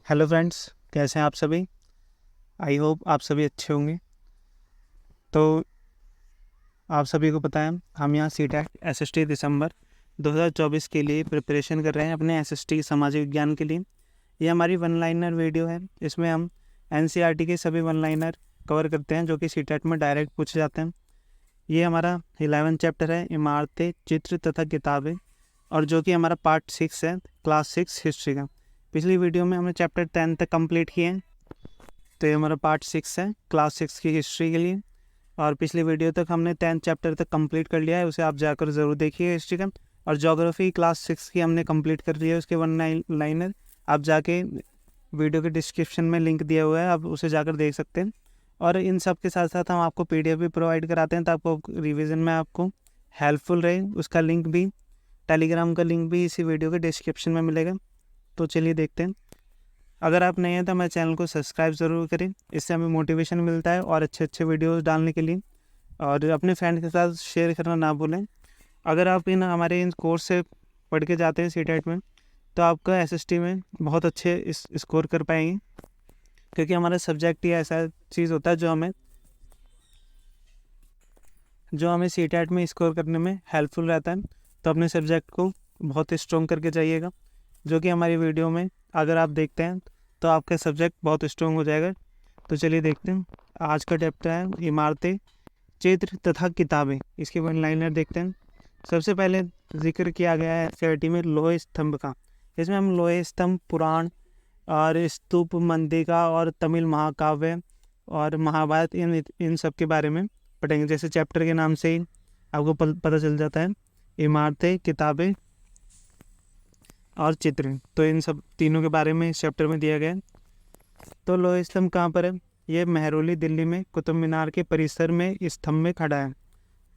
Hello friends, कैसे हैं आप सभी। आई होप आप सभी अच्छे होंगे। तो आप सभी को पता है हम यहाँ सीटेट एसएसटी दिसंबर 2024 के लिए प्रिपरेशन कर रहे हैं अपने एसएसटी सामाजिक विज्ञान के लिए। ये हमारी वन लाइनर वीडियो है। इसमें हम एनसीईआरटी के सभी वन लाइनर कवर करते हैं जो कि सीटेट में डायरेक्ट पूछे जाते हैं। ये हमारा 11 चैप्टर है, इमारतें, चित्र तथा किताबें, और जो कि हमारा पार्ट 6 है, क्लास 6 हिस्ट्री का। पिछली वीडियो में हमने चैप्टर 10 तक कंप्लीट किए हैं। तो ये हमारा पार्ट 6 है क्लास 6 की हिस्ट्री के लिए। और पिछली वीडियो तक हमने 10 चैप्टर तक कंप्लीट कर लिया है, उसे आप जाकर ज़रूर देखिए हिस्ट्री का। और ज्योग्राफी क्लास 6 की हमने कंप्लीट कर लिया है, उसके वन लाइनर आप जाके वीडियो के डिस्क्रिप्शन में लिंक दिया हुआ है, आप उसे जाकर देख सकते हैं। और इन सब के साथ साथ हम आपको पीडीएफ भी प्रोवाइड कराते हैं, तो आपको रिवीजन में आपको हेल्पफुल रहे। उसका लिंक भी, टेलीग्राम का लिंक भी इसी वीडियो के डिस्क्रिप्शन में मिलेगा। तो चलिए देखते हैं। अगर आप नए हैं तो हमारे चैनल को सब्सक्राइब ज़रूर करें, इससे हमें मोटिवेशन मिलता है और अच्छे अच्छे वीडियोस डालने के लिए। और अपने फ्रेंड के साथ शेयर करना ना भूलें। अगर आप हमारे इन कोर्स से पढ़ के जाते हैं सीटेट में, तो आपका एसएसटी में बहुत अच्छे स्कोर कर पाएंगे, क्योंकि हमारा सब्जेक्ट ही ऐसा चीज़ होता है जो हमें सीटेट में स्कोर करने में हेल्पफुल रहता है। तो अपने सब्जेक्ट को बहुत स्ट्रॉन्ग करके जाइएगा, जो कि हमारी वीडियो में अगर आप देखते हैं तो आपका सब्जेक्ट बहुत स्ट्रॉन्ग हो जाएगा। तो चलिए देखते हैं। आज का चैप्टर है इमारतें, चित्र तथा किताबें। इसके वन लाइनर देखते हैं। सबसे पहले जिक्र किया गया है एनसीईआरटी में लोहे स्तंभ का। इसमें हम लोहे स्तंभ, पुराण और स्तूप मंदिका और तमिल महाकाव्य और महाभारत, इन सब के बारे में पढ़ेंगे। जैसे चैप्टर के नाम से ही आपको पता चल जाता है, इमारतें, किताबें और चित्र। तो इन सब तीनों के बारे में इस चैप्टर में दिया गया है। तो लोहे स्तंभ कहाँ पर है? ये मेहरौली दिल्ली में कुतुब मीनार के परिसर में स्तंभ में खड़ा है।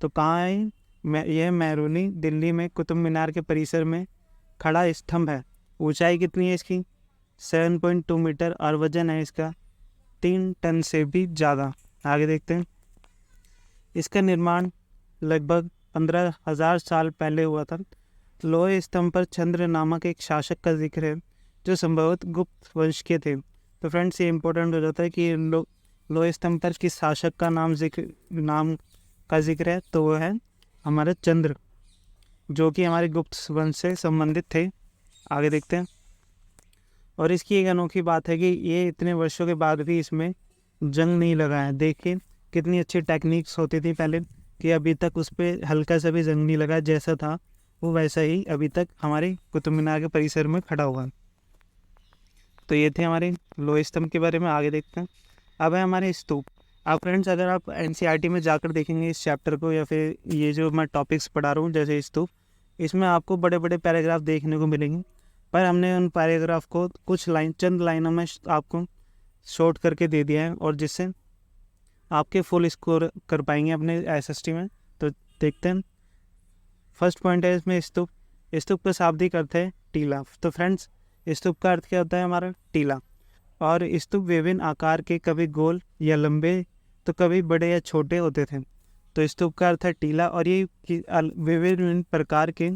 तो कहाँ है यह? मेहरौली दिल्ली में कुतुब मीनार के परिसर में खड़ा स्तंभ है। ऊंचाई कितनी है इसकी? 7.2 मीटर, और वजन है इसका 3 टन से भी ज़्यादा। आगे देखते हैं। इसका निर्माण लगभग 15,000 साल पहले हुआ था। लोहे स्तंभ पर चंद्र नामक एक शासक का जिक्र है, जो संभवतः गुप्त वंश के थे। तो फ्रेंड्स, ये इंपॉर्टेंट हो जाता है कि लोहे स्तंभ पर किस शासक का नाम का जिक्र है, तो वो है हमारे चंद्र, जो कि हमारे गुप्त वंश से संबंधित थे। आगे देखते हैं। और इसकी एक अनोखी बात है कि ये इतने वर्षों के बाद भी इसमें जंग नहीं लगा है। देखिए कितनी अच्छी टेक्निक्स होती थी पहले, कि अभी तक उस पर हल्का सा भी जंग नहीं लगा। जैसा था वो वैसा ही अभी तक हमारे कुतुब मीनार के परिसर में खड़ा हुआ है। तो ये थे हमारे लोहे स्तंभ के बारे में। आगे देखते हैं। अब है हमारे स्तूप। अब फ्रेंड्स, अगर आप एनसीईआरटी में जाकर देखेंगे इस चैप्टर को, या फिर ये जो मैं टॉपिक्स पढ़ा रहा हूँ जैसे स्तूप, इसमें आपको बड़े बड़े पैराग्राफ देखने को मिलेंगे। पर हमने उन पैराग्राफ को चंद लाइनों में आपको शॉर्ट करके दे दिया है, और जिससे आपके फुल स्कोर कर पाएंगे अपने एसएसटी में। तो देखते हैं। फर्स्ट पॉइंट है इसमें स्तूप। स्तूप का शाब्दिक अर्थ है टीला। तो फ्रेंड्स, स्तूप का अर्थ क्या होता है? हमारा टीला। और स्तूप विभिन्न आकार के, कभी गोल या लंबे, तो कभी बड़े या छोटे होते थे। तो स्तूप का अर्थ है टीला, और ये विभिन्न प्रकार के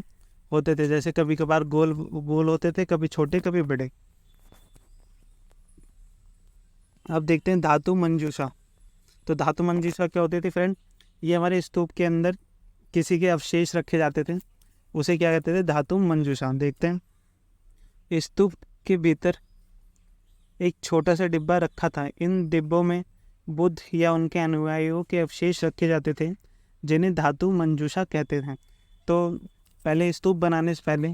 होते थे। जैसे कभी कभार गोल गोल होते थे, कभी छोटे कभी बड़े। अब देखते हैं धातु मंजूषा। तो धातु मंजूषा क्या होती थी फ्रेंड? ये हमारे स्तूप के अंदर किसी के अवशेष रखे जाते थे, उसे क्या कहते थे? धातु मंजूषा। देखते हैं। स्तूप के भीतर एक छोटा सा डिब्बा रखा था। इन डिब्बों में बुद्ध या उनके अनुयायियों के अवशेष रखे जाते थे, जिन्हें धातु मंजूषा कहते थे। तो पहले स्तूप बनाने से पहले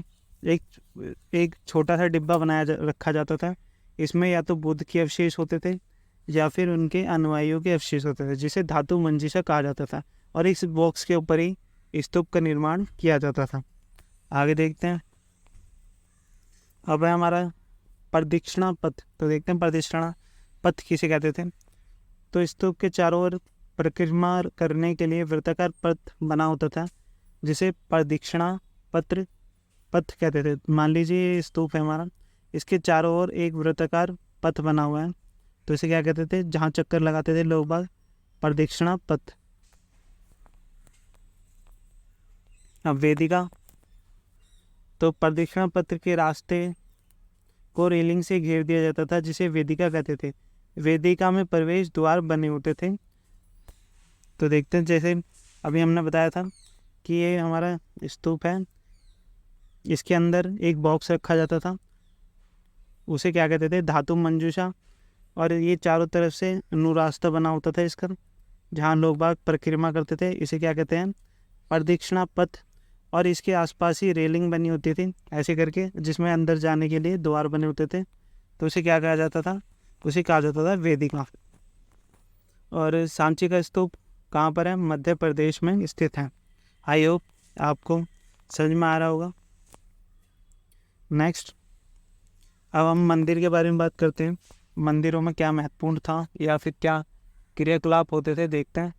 एक छोटा सा डिब्बा रखा जाता था। इसमें या तो बुद्ध के अवशेष होते थे या फिर उनके अनुयायियों के अवशेष होते थे, जिसे धातु मंजूषा कहा जाता था। और इस बॉक्स के ऊपर ही स्तूप का निर्माण किया जाता था। आगे देखते हैं। अब है हमारा प्रदक्षिणा पथ। तो देखते हैं प्रदक्षिणा पथ किसे कहते थे। तो स्तूप के चारों ओर परिक्रमा करने के लिए वृत्ताकार पथ बना होता था, जिसे प्रदक्षिणा पथ कहते थे। मान लीजिए ये स्तूप है हमारा, इसके चारों ओर एक वृत्ताकार पथ बना हुआ है, तो इसे क्या कहते थे? जहाँ चक्कर लगाते थे लोग बाग, प्रदक्षिणा पथ। अब वेदिका। तो प्रदक्षिणा पथ के रास्ते को रेलिंग से घेर दिया जाता था जिसे वेदिका कहते थे। वेदिका में प्रवेश द्वार बने होते थे। तो देखते हैं, जैसे अभी हमने बताया था कि ये हमारा स्तूप है, इसके अंदर एक बॉक्स रखा जाता था, उसे क्या कहते थे, धातु मंजूषा। और ये चारों तरफ से अनुरास्ता बना होता था इसका, जहाँ लोग बाग परिक्रमा करते थे, इसे क्या कहते हैं, प्रदक्षिणा पथ। और इसके आसपास ही रेलिंग बनी होती थी ऐसे करके, जिसमें अंदर जाने के लिए द्वार बने होते थे। तो उसे क्या कहा जाता था, उसे कहा जाता था वेदिका। और सांची का स्तूप कहाँ पर है, मध्य प्रदेश में स्थित है। आई होप आपको समझ में आ रहा होगा। नेक्स्ट, अब हम मंदिर के बारे में बात करते हैं। मंदिरों में क्या महत्वपूर्ण था या फिर क्या क्रियाकलाप होते थे, देखते हैं।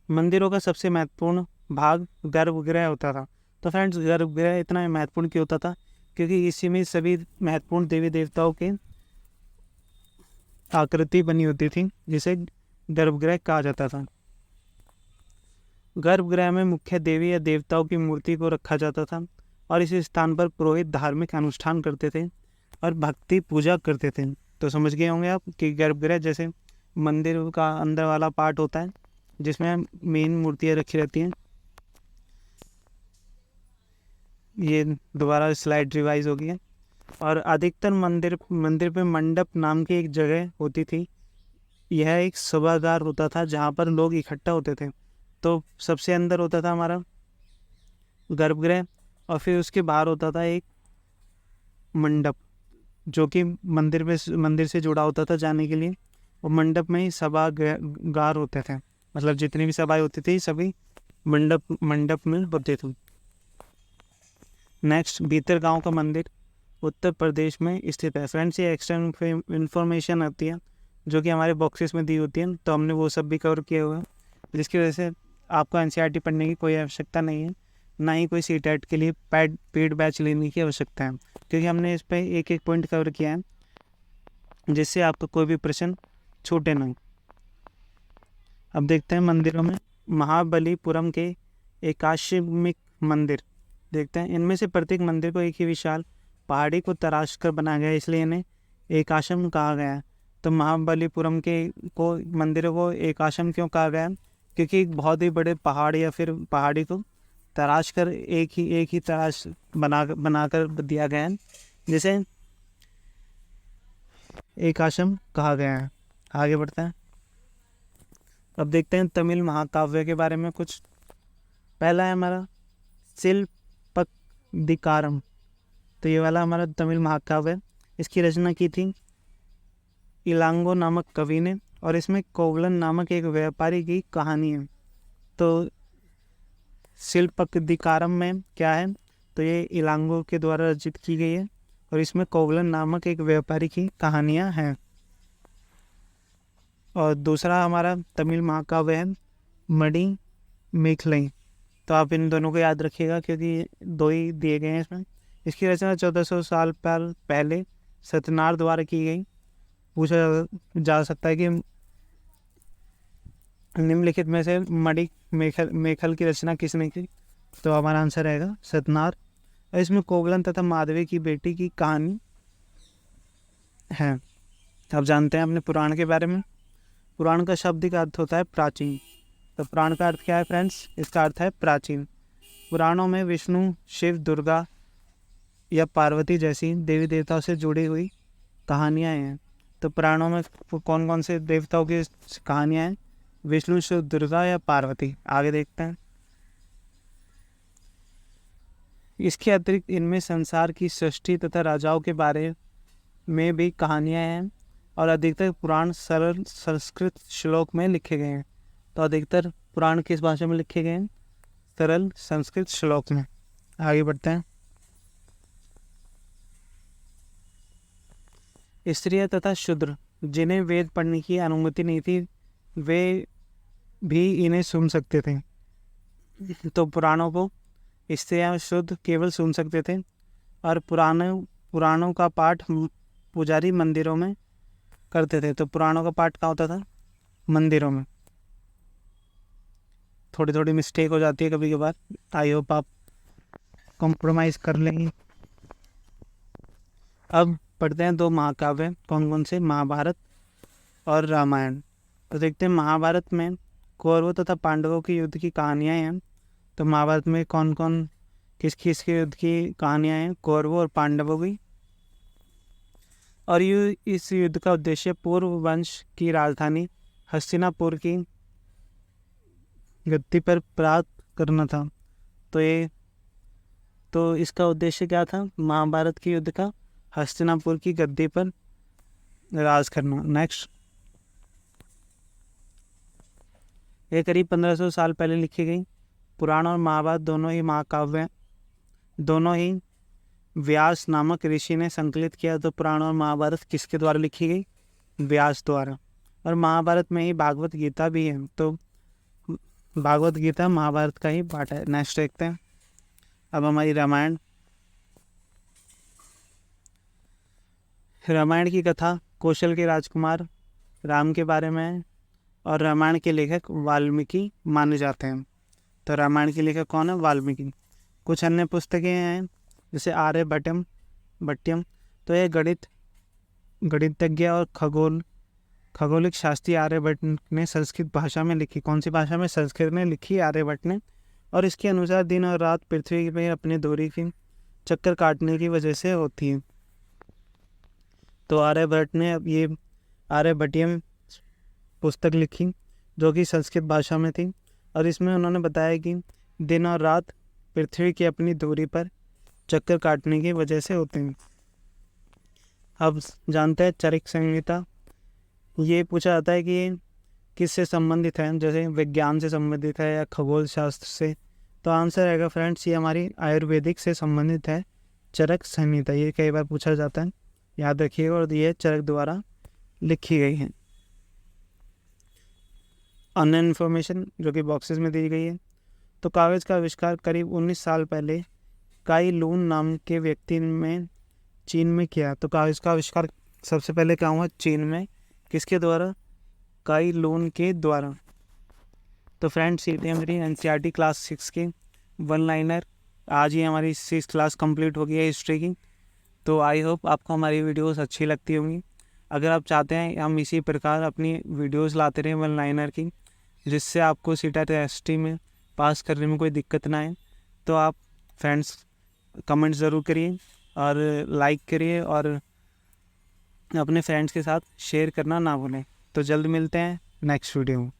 मंदिरों का सबसे महत्वपूर्ण भाग गर्भगृह होता था। तो फ्रेंड्स, गर्भगृह इतना महत्वपूर्ण क्यों होता था, क्योंकि इसी में सभी महत्वपूर्ण देवी देवताओं की आकृति बनी होती थी, जिसे गर्भगृह कहा जाता था। गर्भगृह में मुख्य देवी या देवताओं की मूर्ति को रखा जाता था और इस स्थान पर पुरोहित धार्मिक अनुष्ठान करते थे और भक्ति पूजा करते थे। तो समझ गए होंगे आप कि गर्भगृह जैसे मंदिर का अंदर वाला पार्ट होता है जिसमें मेन मूर्तियाँ रखी रहती हैं। ये दोबारा स्लाइड रिवाइज हो गई है। और अधिकतर मंदिर पे मंडप नाम की एक जगह होती थी। यह एक सभागार होता था जहाँ पर लोग इकट्ठा होते थे। तो सबसे अंदर होता था हमारा गर्भगृह, और फिर उसके बाहर होता था एक मंडप, जो कि मंदिर से जुड़ा होता था जाने के लिए। और मंडप में ही सभागार होते थे, मतलब जितनी भी सभाएं होती थी सभी मंडप में होते थे। नेक्स्ट, भीतरगांव का मंदिर उत्तर प्रदेश में स्थित है। फ्रेंड्स, ये एक्स्ट्रा इन्फॉर्मेशन आती है जो कि हमारे बॉक्सेस में दी होती है, तो हमने वो सब भी कवर किया हुआ है, जिसकी वजह से आपको एनसीईआरटी पढ़ने की कोई आवश्यकता नहीं है, ना ही कोई सीटेट के लिए पेड बैच लेने की आवश्यकता है, क्योंकि हमने इस पर एक एक पॉइंट कवर किया है जिससे आपका कोई भी प्रश्न छूटे नहीं। अब देखते हैं मंदिरों में महाबलीपुरम के एकाश्मिक मंदिर देखते हैं। इनमें से प्रत्येक मंदिर को एक ही विशाल पहाड़ी को तराश कर बनाया गया है, इसलिए इन्हें एकाश्म कहा गया है। तो महाबलीपुरम के मंदिरों को एकाश्म क्यों कहा गया है, क्योंकि एक बहुत ही बड़े पहाड़ या फिर पहाड़ी को तराश कर एक ही तराश बनाकर दिया गया है, जिसे एकाश्म कहा गया है। आगे बढ़ते हैं। अब देखते हैं तमिल महाकाव्य के बारे में कुछ। पहला है हमारा शिल्पदिकारम। तो ये वाला हमारा तमिल महाकाव्य है। इसकी रचना की थी इलांगो नामक कवि ने, और इसमें कोवलन नामक एक व्यापारी की कहानी है। तो शिल्पदिकारम में क्या है, तो ये इलांगो के द्वारा रचित की गई है और इसमें कोवलन नामक एक व्यापारी की कहानियाँ हैं। और दूसरा हमारा तमिल महाकाव्य है मणि मेखलई। तो आप इन दोनों को याद रखिएगा क्योंकि दो ही दिए गए हैं इसमें। इसकी रचना 1400 साल पहले सतनार द्वारा की गई। पूछा जा सकता है कि निम्नलिखित में से मणि मेखल की रचना किसने की, तो हमारा आंसर रहेगा सतनार। और इसमें कोवलन तथा माधवी की बेटी की कहानी है। अब जानते हैं अपने पुराण के बारे में। पुराण का शाब्दिक अर्थ होता है प्राचीन। तो पुराण का अर्थ क्या है फ्रेंड्स, इसका अर्थ है प्राचीन। पुराणों में विष्णु, शिव, दुर्गा या पार्वती जैसी देवी देवताओं से जुड़ी हुई कहानियाँ हैं। तो पुराणों में कौन कौन से देवताओं की कहानियाँ हैं, विष्णु, शिव, दुर्गा या पार्वती। आगे देखते हैं। इसके अतिरिक्त इनमें संसार की सृष्टि तथा राजाओं के बारे में भी कहानियाँ हैं और अधिकतर पुराण सरल संस्कृत श्लोक में लिखे गए हैं। तो अधिकतर पुराण किस भाषा में लिखे गए हैं, सरल संस्कृत श्लोक में। आगे बढ़ते हैं। स्त्रियां तथा शूद्र जिन्हें वेद पढ़ने की अनुमति नहीं थी, वे भी इन्हें सुन सकते थे। तो पुराणों को स्त्रियां शूद्र केवल सुन सकते थे और पुराणों का पाठ पुजारी मंदिरों में करते थे। तो पुराणों का पाठ कहाँ होता था, मंदिरों में। थोड़ी मिस्टेक हो जाती है कभी कभार, आई होप आप कॉम्प्रोमाइज़ कर लेंगे। अब पढ़ते हैं 2 महाकाव्य कौन कौन से, महाभारत और रामायण। तो देखते हैं महाभारत में कौरवों तथा पांडवों की युद्ध की कहानियाँ हैं। तो महाभारत में कौन कौन किस किस के युद्ध की कहानियाँ हैं, कौरवों और पांडवों की। और इस युद्ध का उद्देश्य पूर्व वंश की राजधानी हस्तिनापुर की गद्दी पर प्राप्त करना था। तो इसका उद्देश्य क्या था, महाभारत के युद्ध का हस्तिनापुर की गद्दी पर राज करना। नेक्स्ट, ये करीब 1500 साल पहले लिखी गई। पुराण और महाभारत दोनों ही महाकाव्य, दोनों ही व्यास नामक ऋषि ने संकलित किया। तो पुराण और महाभारत किसके द्वारा लिखी गई, व्यास द्वारा। और महाभारत में ही भागवत गीता भी है, तो भागवत गीता महाभारत का ही पार्ट है। नेक्स्ट देखते हैं अब हमारी रामायण। रामायण की कथा कौशल के राजकुमार राम के बारे में है और रामायण के लेखक वाल्मीकि माने जाते हैं। तो रामायण के लेखक कौन है, वाल्मीकि। कुछ अन्य पुस्तकें हैं जैसे आर्यभट्टयम। तो यह गणितज्ञ और खगोलिक शास्त्री आर्यभट्ट ने संस्कृत भाषा में लिखी। कौन सी भाषा में, संस्कृत में लिखी आर्यभट्ट ने। और इसके अनुसार दिन और रात पृथ्वी में अपनी दूरी की चक्कर काटने की वजह से होती है। तो आर्यभट्ट ने अब ये आर्यभट्टयम पुस्तक लिखी जो कि संस्कृत भाषा में थी। और इसमें उन्होंने बताया कि दिन और रात पृथ्वी की अपनी दूरी पर चक्कर काटने की वजह से होते हैं। अब जानते हैं चरक संहिता। ये पूछा जाता है कि ये किससे संबंधित है, जैसे विज्ञान से संबंधित है या खगोल शास्त्र से। तो आंसर रहेगा फ्रेंड्स, ये हमारी आयुर्वेदिक से संबंधित है चरक संहिता। ये कई बार पूछा जाता है, याद रखिएगा। और ये चरक द्वारा लिखी गई है। अन्य इन्फॉर्मेशन जो कि बॉक्सेस में दी गई है। तो कागज़ का आविष्कार करीब 19 साल पहले काई लून नाम के व्यक्ति में चीन में किया। तो कागज़ का आविष्कार सबसे पहले क्या हुआ, चीन में। किसके द्वारा, काई लून के द्वारा। तो फ्रेंड्स ये थी हमारी एनसीईआरटी क्लास 6 की 1 लाइनर। आज ही हमारी 6 क्लास कंप्लीट हो गई है हिस्ट्री की। तो आई होप आपको हमारी वीडियोस अच्छी लगती होंगी। अगर आप चाहते हैं हम इसी प्रकार अपनी वीडियोस लाते रहें 1 लाइनर की, जिससे आपको सीटेट एसटी में पास करने में कोई दिक्कत ना आए, तो आप फ्रेंड्स कमेंट ज़रूर करिए और लाइक करिए और अपने फ्रेंड्स के साथ शेयर करना ना भूलें। तो जल्द मिलते हैं नेक्स्ट वीडियो में।